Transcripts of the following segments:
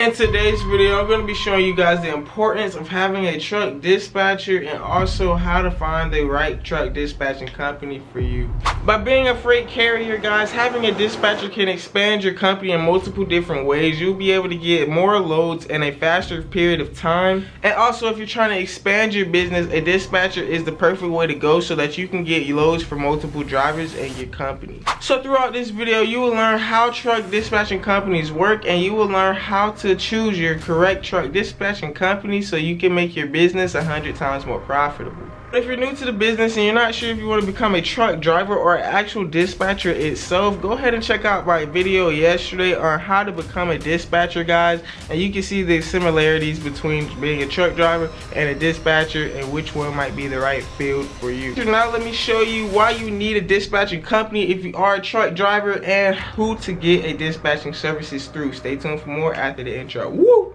In today's video, I'm going to be showing you guys the importance of having a truck dispatcher and also how to find the right truck dispatching company for you. By being a freight carrier, guys, having a dispatcher can expand your company in multiple different ways. You'll be able to get more loads in a faster period of time. And also, if you're trying to expand your business, a dispatcher is the perfect way to go so that you can get loads for multiple drivers in your company. So throughout this video, you will learn how truck dispatching companies work, and you will learn how to choose your correct truck dispatching company so you can make your business 100 times more profitable. If you're new to the business and you're not sure if you want to become a truck driver or an actual dispatcher itself, go ahead and check out my video yesterday on how to become a dispatcher, guys, and you can see the similarities between being a truck driver and a dispatcher and which one might be the right field for you. So now let me show you why you need a dispatching company if you are a truck driver and who to get a dispatching services through. Stay tuned for more after the intro. Woo!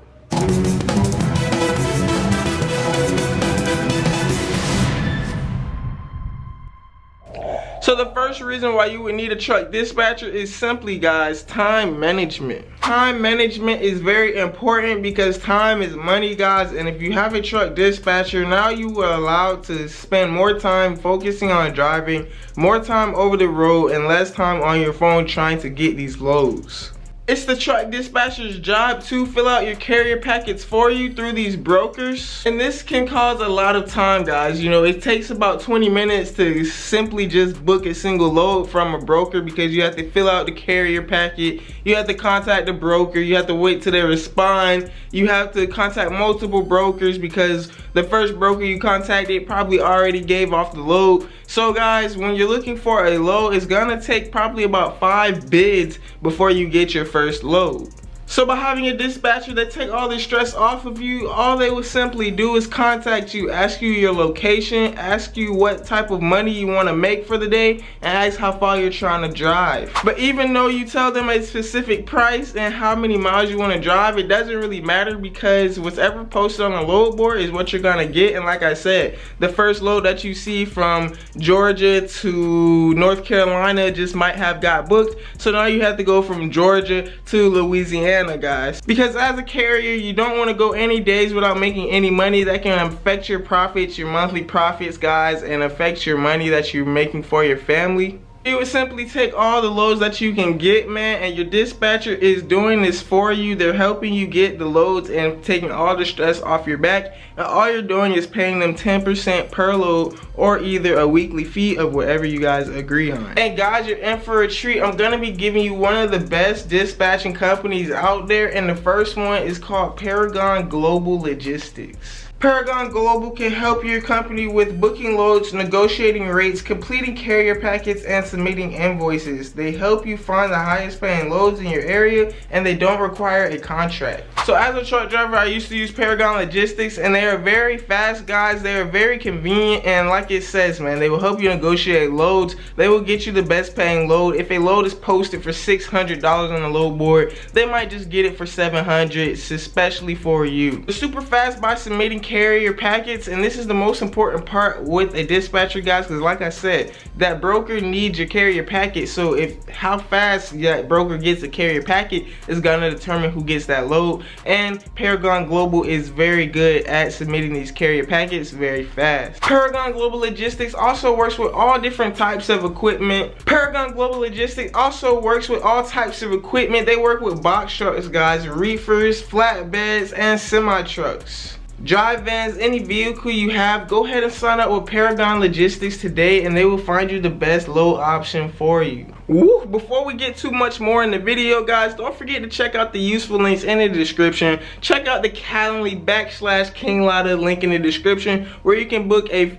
So the first reason why you would need a truck dispatcher is simply, guys, time management. Time management is very important because time is money, guys, and if you have a truck dispatcher, now you are allowed to spend more time focusing on driving, more time over the road, and less time on your phone trying to get these loads. It's the truck dispatcher's job to fill out your carrier packets for you through these brokers. And this can cause a lot of time, guys. You know, it takes about 20 minutes to simply just book a single load from a broker because you have to fill out the carrier packet. You have to contact the broker. You have to wait till they respond. You have to contact multiple brokers because the first broker you contacted probably already gave off the load. So guys, when you're looking for a load, it's gonna take probably about 5 bids before you get your first load. So by having a dispatcher that take all the stress off of you, all they will simply do is contact you, ask you your location, ask you what type of money you want to make for the day, and ask how far you're trying to drive. But even though you tell them a specific price and how many miles you want to drive, it doesn't really matter because whatever posted on the load board is what you're gonna get. And like I said, the first load that you see from Georgia to North Carolina just might have got booked. So now you have to go from Georgia to Louisiana, guys, because as a carrier you don't want to go any days without making any money. That can affect your profits, your monthly profits, guys, and affect your money that you're making for your family. You would simply take all the loads that you can get, man, and your dispatcher is doing this for you. They're helping you get the loads and taking all the stress off your back, and all you're doing is paying them 10% per load or either a weekly fee of whatever you guys agree on. And guys, you're in for a treat. I'm gonna be giving you one of the best dispatching companies out there, and the first one is called Paragon Global Logistics. Paragon Global can help your company with booking loads, negotiating rates, completing carrier packets, and submitting invoices. They help you find the highest paying loads in your area, and they don't require a contract. So as a truck driver, I used to use Paragon Logistics, and they are very fast, guys. They are very convenient, and like it says, man, they will help you negotiate loads. They will get you the best paying load. If a load is posted for $600 on the load board, they might just get it for $700, especially for you. They're super fast by submitting carrier packets, and this is the most important part with a dispatcher, guys, because like I said, that broker needs your carrier packet. So if how fast that broker gets a carrier packet is gonna determine who gets that load, and Paragon Global is very good at submitting these carrier packets very fast. Paragon Global Logistics also works with all different types of equipment. Paragon Global Logistics also works with all types of equipment. They work with box trucks, guys, reefers, flatbeds, and semi trucks. Drive vans, any vehicle you have, go ahead and sign up with Paragon Logistics today and they will find you the best load option for you. Woo! Before we get too much more in the video, guys, don't forget to check out the useful links in the description. Check out the Calendly/KINGLATTA link in the description where you can book a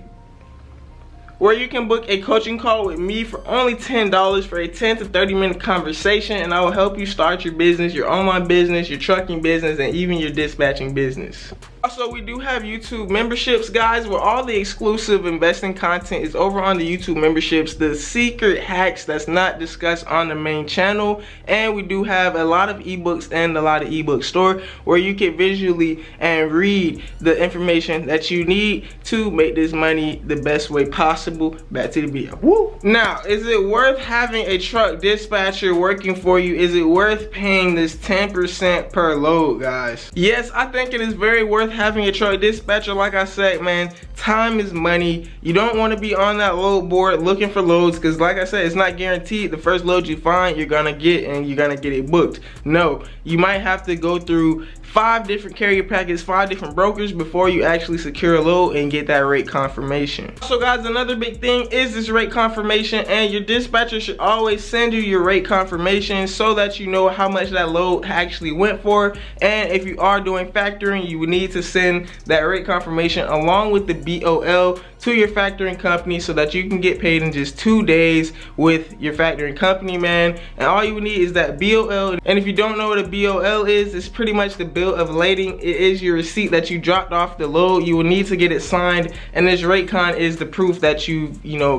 coaching call with me for only $10 for a 10 to 30 minute conversation, and I will help you start your business, your online business, your trucking business, and even your dispatching business. Also, we do have YouTube memberships, guys, where all the exclusive investing content is over on the YouTube memberships, the secret hacks that's not discussed on the main channel. And we do have a lot of ebooks and a lot of ebook store where you can visually and read the information that you need to make this money the best way possible. Back to the video. Woo! Now, is it worth having a truck dispatcher working for you? Is it worth paying this 10% per load, guys? Yes, I think it is very worth having a truck dispatcher. Like I said, man, time is money. You don't want to be on that load board looking for loads, because like I said, it's not guaranteed the first load you find you're gonna get and you're gonna get it booked. No, you might have to go through 5 different carrier packets, 5 different brokers before you actually secure a load and get that rate confirmation. So guys, another big thing is this rate confirmation, and your dispatcher should always send you your rate confirmation so that you know how much that load actually went for. And if you are doing factoring, you would need to send that rate confirmation along with the BOL to your factoring company so that you can get paid in just 2 days with your factoring company, man. And all you would need is that BOL. And if you don't know what a BOL is, it's pretty much the bill of lading. It is your receipt that you dropped off the load. You will need to get it signed, and this rate con is the proof that you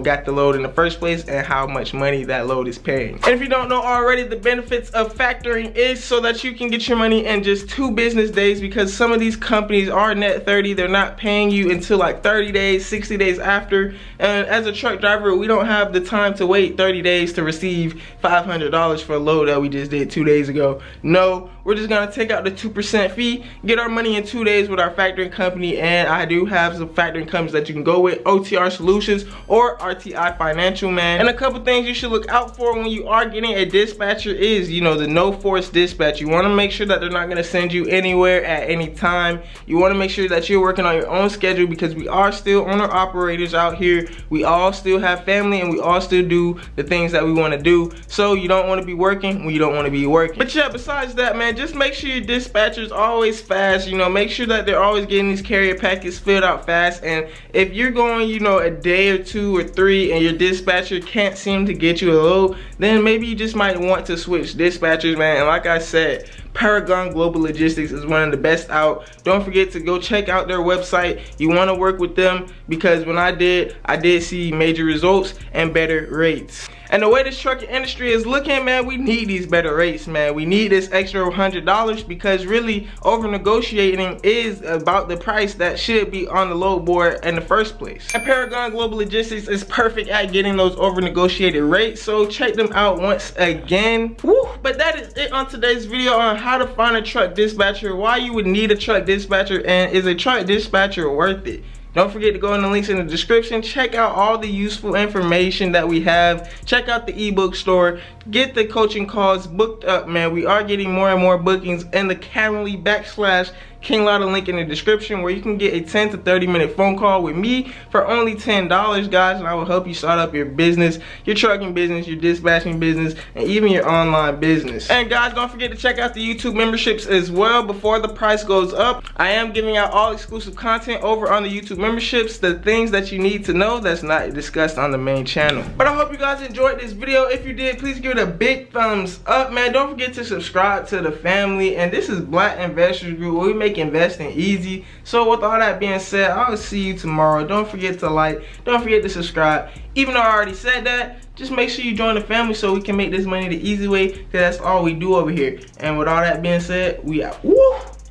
got the load in the first place and how much money that load is paying. And if you don't know already, the benefits of factoring is so that you can get your money in just 2 business days, because some of these companies are net 30. They're not paying you until like 30 days, 60 days after. And as a truck driver, we don't have the time to wait 30 days to receive $500 for a load that we just did 2 days ago. No, we're just gonna take out the 2% fee, get our money in 2 days with our factoring company. And I do have some factoring companies that you can go with, OTR Solutions or RTI Financial, man. And a couple things you should look out for when you are getting a dispatcher is, the no force dispatch. You want to make sure that they're not going to send you anywhere at any time. You want to make sure that you're working on your own schedule, because we are still owner operators out here. We all still have family, and we all still do the things that we want to do. So you don't want to be working when you don't want to be working. But yeah, besides that, man, just make sure your dispatcher's always fast. Make sure that they're always getting these carrier packets filled out fast. And if you're going, a day or 2 or 3 and your dispatcher can't seem to get you a load, then maybe you just might want to switch dispatchers, man. And like I said, Paragon Global Logistics is one of the best out. Don't forget to go check out their website. You want to work with them, because when I did see major results and better rates. And the way this trucking industry is looking, man, we need these better rates, man. We need this extra $100, because really over negotiating is about the price that should be on the load board in the first place. And Paragon Global Logistics is perfect at getting those over negotiated rates, so check them out once again. Woo! But that is it on today's video on how to find a truck dispatcher, why you would need a truck dispatcher, and is a truck dispatcher worth it? Don't forget to go in the links in the description. Check out all the useful information that we have. Check out the ebook store. Get the coaching calls booked up, man. We are getting more and more bookings in the Calendly /KingLatta link in the description, where you can get a 10 to 30 minute phone call with me for only $10, guys, and I will help you start up your business, your trucking business, your dispatching business, and even your online business. And guys, don't forget to check out the YouTube memberships as well before the price goes up. I am giving out all exclusive content over on the YouTube memberships, the things that you need to know that's not discussed on the main channel. But I hope you guys enjoyed this video. If you did, please give it a big thumbs up, man. Don't forget to subscribe to the family. And this is Black Investors Group, where we make investing easy. So with all that being said, I'll see you tomorrow. Don't forget to like, don't forget to subscribe. Even though I already said that, just make sure you join the family so we can make this money the easy way, because that's all we do over here. And with all that being said, we out. Woo!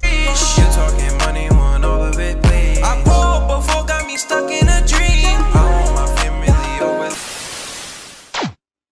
You talking money, want all of it, please.